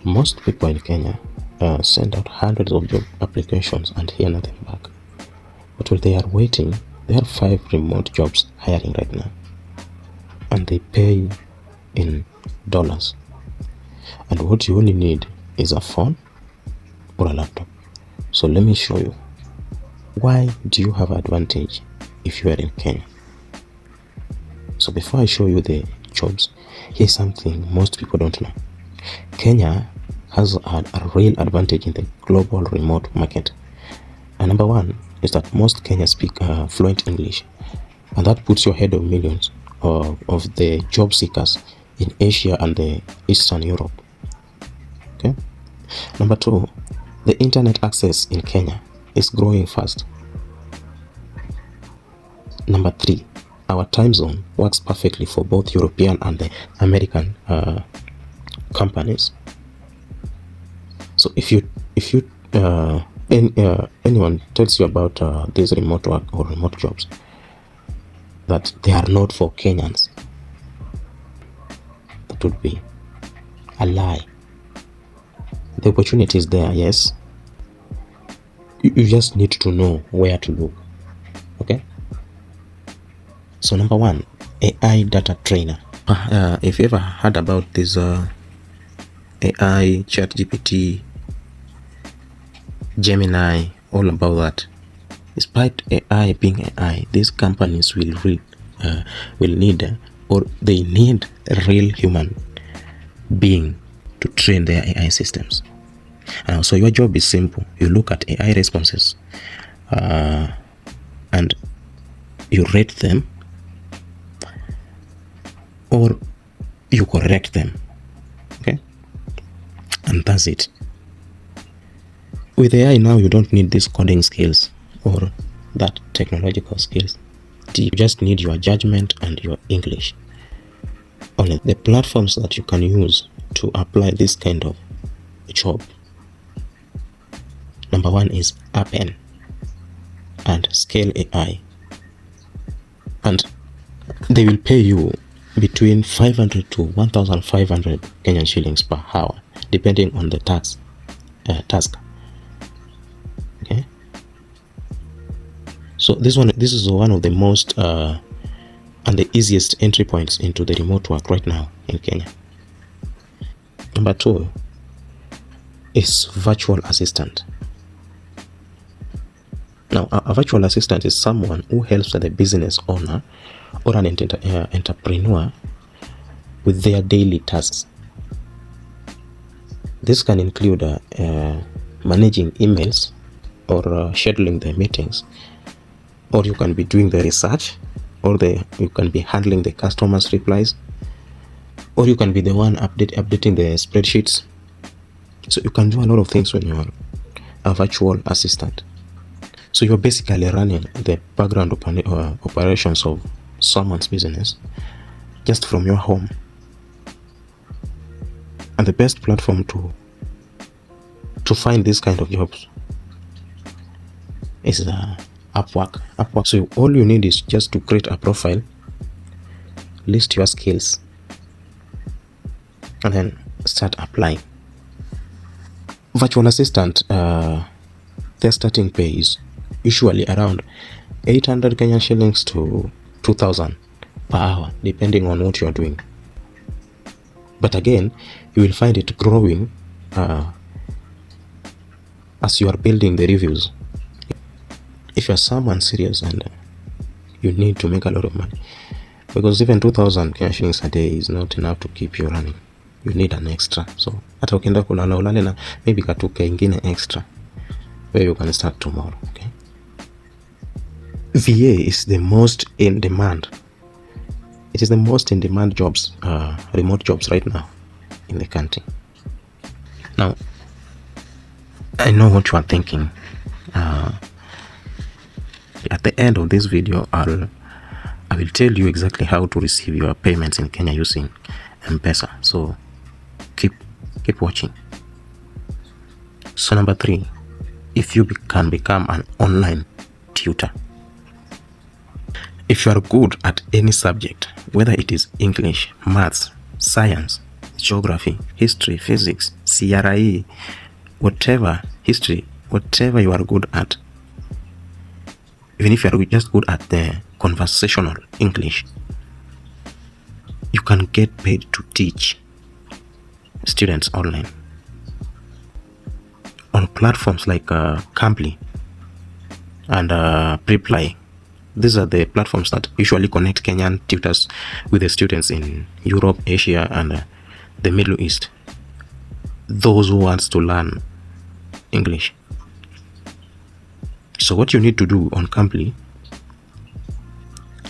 Most people in Kenya send out hundreds of job applications and hear nothing back. But while they are waiting, there are 5 remote jobs hiring right now, and they pay in dollars. And what you only need is a phone or a laptop. So let me show you. Why do you have advantage if you are in Kenya? So before I show you the jobs, here's something most people don't know. Kenya has a real advantage in the global remote market. And number one is that most Kenyans speak fluent English, and that puts you ahead of millions of the job seekers in Asia and the Eastern Europe. Okay. Number two, the internet access in Kenya is growing fast. Number three, our time zone works perfectly for both European and the American companies. So if anyone tells you about these remote work or remote jobs, that they are not for Kenyans, that would be a lie. The opportunity is there, yes. You just need to know where to look. Okay. So number one, AI data trainer. If you ever heard about this AI, ChatGPT, Gemini, all about that. Despite AI being AI, these companies will need or they need a real human being to train their AI systems. So your job is simple. You look at AI responses and you rate them or you correct them. Okay, and that's it. With AI now, you don't need these coding skills or that technological skills. You just need your judgment and your English. Only the platforms that you can use to apply this kind of job. Number one is Appen and Scale AI. And they will pay you between 500 to 1,500 Kenyan shillings per hour, depending on the task. Okay. So this is one of the most and the easiest entry points into the remote work right now in Kenya. Number two is virtual assistant. Now, a virtual assistant is someone who helps the business owner or an entrepreneur with their daily tasks. This can include managing emails or scheduling the meetings, or you can be doing the research, or you can be handling the customers' replies, or you can be the one updating the spreadsheets. So you can do a lot of things when you are a virtual assistant. So you're basically running the background operations of someone's business just from your home. And the best platform to find this kind of jobs is Upwork. So all you need is just to create a profile, list your skills, and then start applying. Virtual assistant, their starting pay is usually around 800 Kenyan shillings to 2,000 per hour, depending on what you are doing. But again, you will find it growing as you are building the reviews. If you are someone serious and you need to make a lot of money, because even 2,000 Kenyan shillings a day is not enough to keep you running. You need an extra. So hata ukienda kulala ulale na maybe katuke ingine extra where you can start tomorrow. Okay. VA is the most in demand. It is the most in demand jobs, remote jobs right now in the country. Now, I know what you are thinking. At the end of this video, I will tell you exactly how to receive your payments in Kenya using M-Pesa. So keep watching. So number 3, if you can become an online tutor. If you are good at any subject, whether it is English, maths, science, geography, history, physics, CRE, whatever, history, whatever you are good at, even if you are just good at the conversational English, you can get paid to teach students online on platforms like Cambly and Preply. These are the platforms that usually connect Kenyan tutors with the students in Europe, Asia, and the Middle East. Those who want to learn English. So what you need to do on Cambly,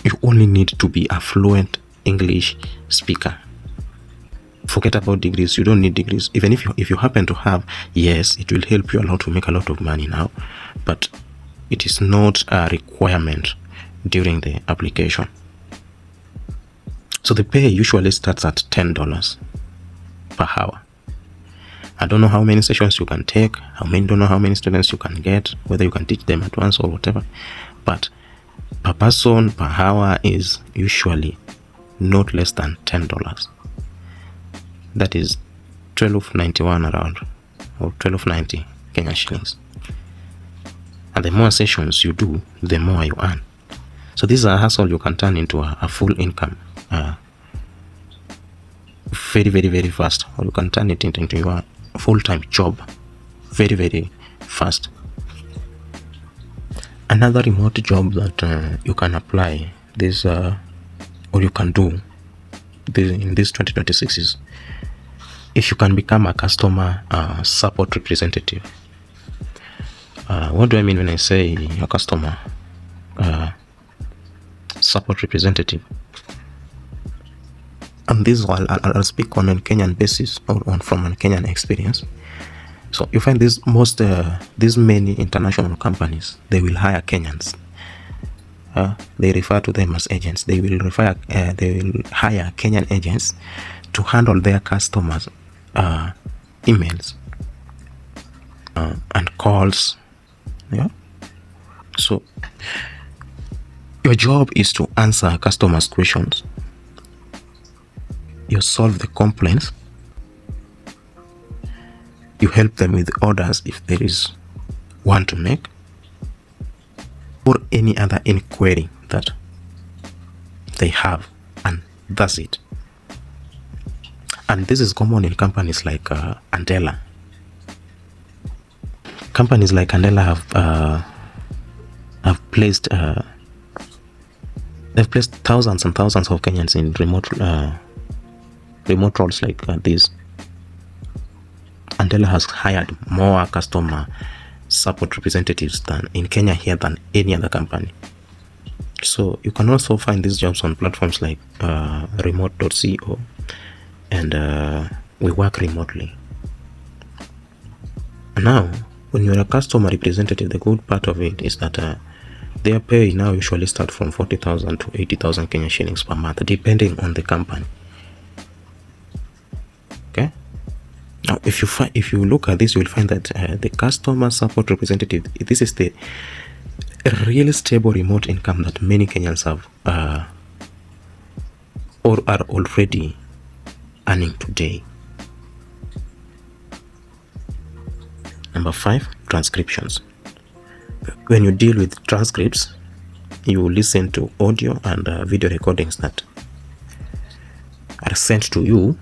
you only need to be a fluent English speaker. Forget about degrees. You don't need degrees. Even if you happen to have, yes, it will help you a lot to make a lot of money now, but it is not a requirement during the application. So the pay usually starts at $10 per hour. I don't know how many sessions you can take, don't know how many students you can get, whether you can teach them at once or whatever, but per person per hour is usually not less than $10. That is $12.91 around, or $12.90 Kenya shillings. And the more sessions you do, the more you earn. So this is a hustle you can turn into a full income very, very, very fast, or you can turn it into your full-time job very, very fast. Another remote job that you can apply this or you can do in this 2026 is if you can become a customer support representative. What do I mean when I say a customer support representative? And this I'll speak on a Kenyan basis, or from a Kenyan experience. So you find these many international companies, they will hire Kenyans. They refer to them as agents. They will hire Kenyan agents to handle their customers' emails and calls. Yeah. So your job is to answer customers' questions. You solve the complaints. You help them with orders if there is one to make, or any other inquiry that they have, and that's it. And this is common in companies like Andela. Companies like Andela have placed they've placed thousands and thousands of Kenyans in remote roles like this. Andela has hired more customer support representatives in Kenya here than any other company. So you can also find these jobs on platforms like remote.co and we work remotely. Now, when you're a customer representative, the good part of it is that their pay now usually start from 40,000 to 80,000 Kenya shillings per month, depending on the company. Okay. Now, if you look at this, you will find that the customer support representative, this is the really stable remote income that many Kenyans have or are already earning today. Number 5, transcriptions. When you deal with transcripts, you listen to audio and video recordings that are sent to you.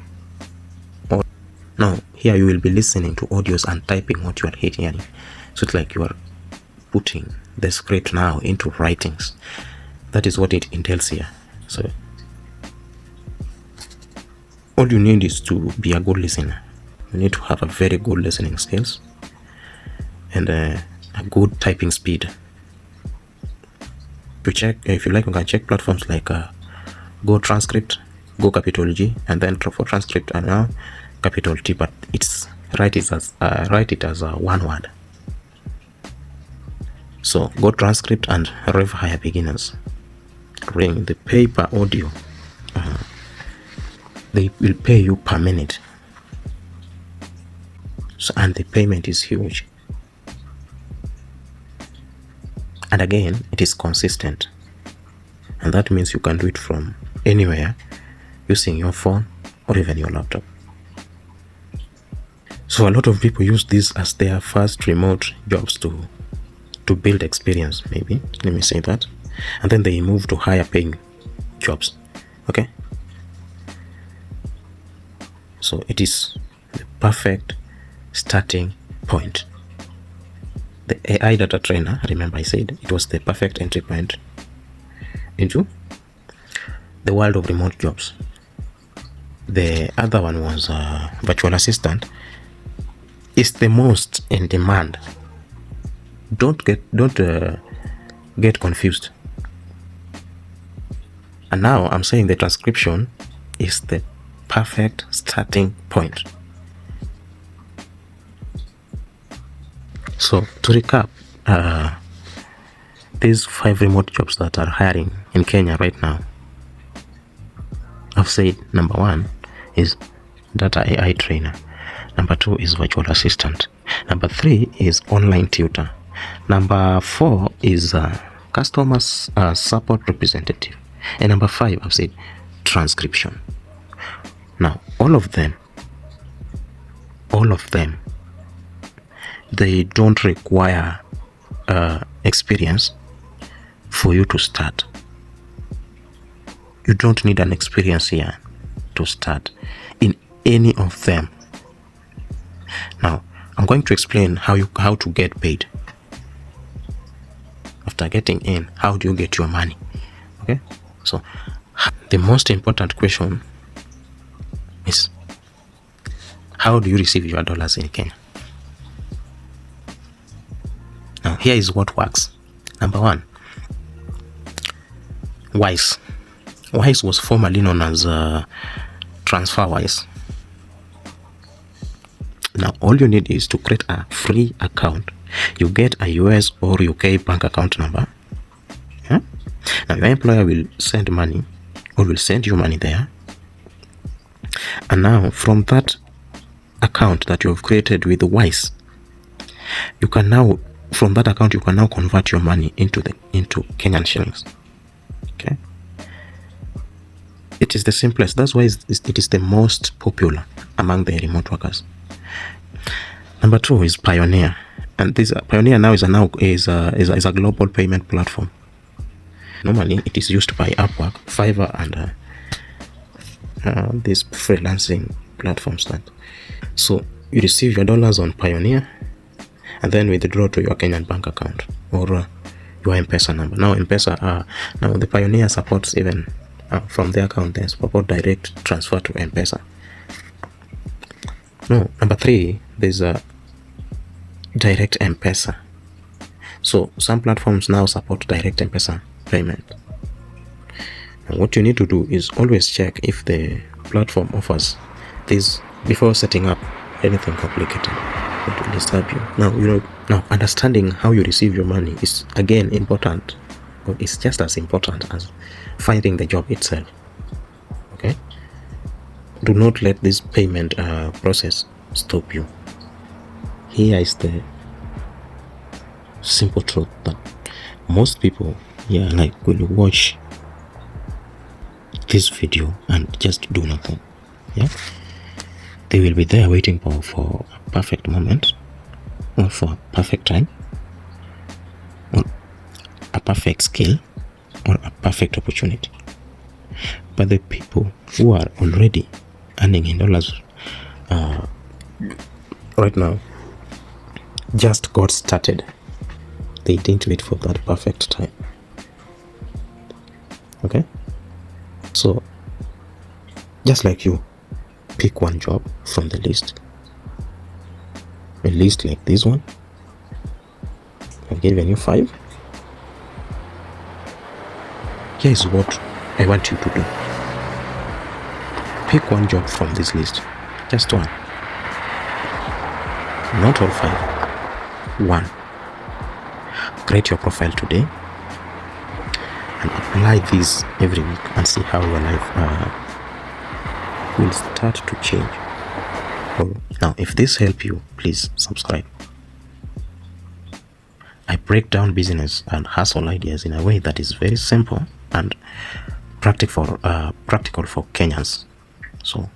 Now, here you will be listening to audios and typing what you are hearing. So it's like you are putting the script now into writings. That is what it entails here. So all you need is to be a good listener. You need to have a very good listening skills and a good typing speed. To check, if you like, you can check platforms like GoTranscript, Go capital G, and then for transcript and now capital T, but it's write it as one word. So GoTranscript and Rev Hire beginners. Ring the pay per audio. They will pay you per minute. So, and the payment is huge. And again, it is consistent. And that means you can do it from anywhere using your phone or even your laptop. So a lot of people use this as their first remote jobs to build experience, maybe, let me say that, and then they move to higher paying jobs. Okay, so it is the perfect starting point. The AI data trainer, remember I said it was the perfect entry point into the world of remote jobs. The other one was virtual assistant. Is the most in demand. Don't get confused. And now I'm saying the transcription is the perfect starting point. So to recap, these 5 remote jobs that are hiring in Kenya right now, I've said number 1 is data AI trainer, number 2 is virtual assistant, number 3 is online tutor, number 4 is customer support representative, and number 5 I've said transcription. Now all of them, they don't require experience for you to start. You don't need an experience here to start in any of them. Now I'm going to explain how to get paid. After getting in, how do you get your money? Okay, so the most important question is, how do you receive your dollars in Kenya? Now here is what works. Number 1, Wise. Wise was formerly known as TransferWise. Now all you need is to create a free account. You get a US or UK bank account number. Yeah? Now your employer will send money, or will send you money there. And now from that account that you have created with Wise, you can now, from that account, you can now convert your money into Kenyan shillings. Okay, it is the simplest. That's why it is the most popular among the remote workers. Number 2 is Payoneer, and this Payoneer now is a global payment platform. Normally it is used by Upwork, Fiverr, and these freelancing platforms. That so you receive your dollars on Payoneer and then withdraw to your Kenyan bank account or your M-Pesa number. Now M-Pesa, now the Payoneer supports even from the account they support direct transfer to M-Pesa. No, number 3, there's a direct M-Pesa. So some platforms now support direct M-Pesa payment. And what you need to do is always check if the platform offers this before setting up anything complicated that will disturb you. Now understanding how you receive your money is again important, or it's just as important as finding the job itself. Okay, do not let this payment process stop you. Here is the simple truth that most people will watch this video and just do nothing. Yeah, they will be there waiting for a perfect moment, or for a perfect time, or a perfect skill, or a perfect opportunity. But the people who are already earning in dollars right now just got started. They didn't wait for that perfect time. Okay, so just like you, pick one job from the list, a list like this one. I've given you 5. Here is what I want you to do. Pick one job from this list, just one, not all 5, one. Create your profile today and apply this every week and see how your life will start to change. Now if this helps you, please subscribe. I break down business and hustle ideas in a way that is very simple and practical for Kenyans. So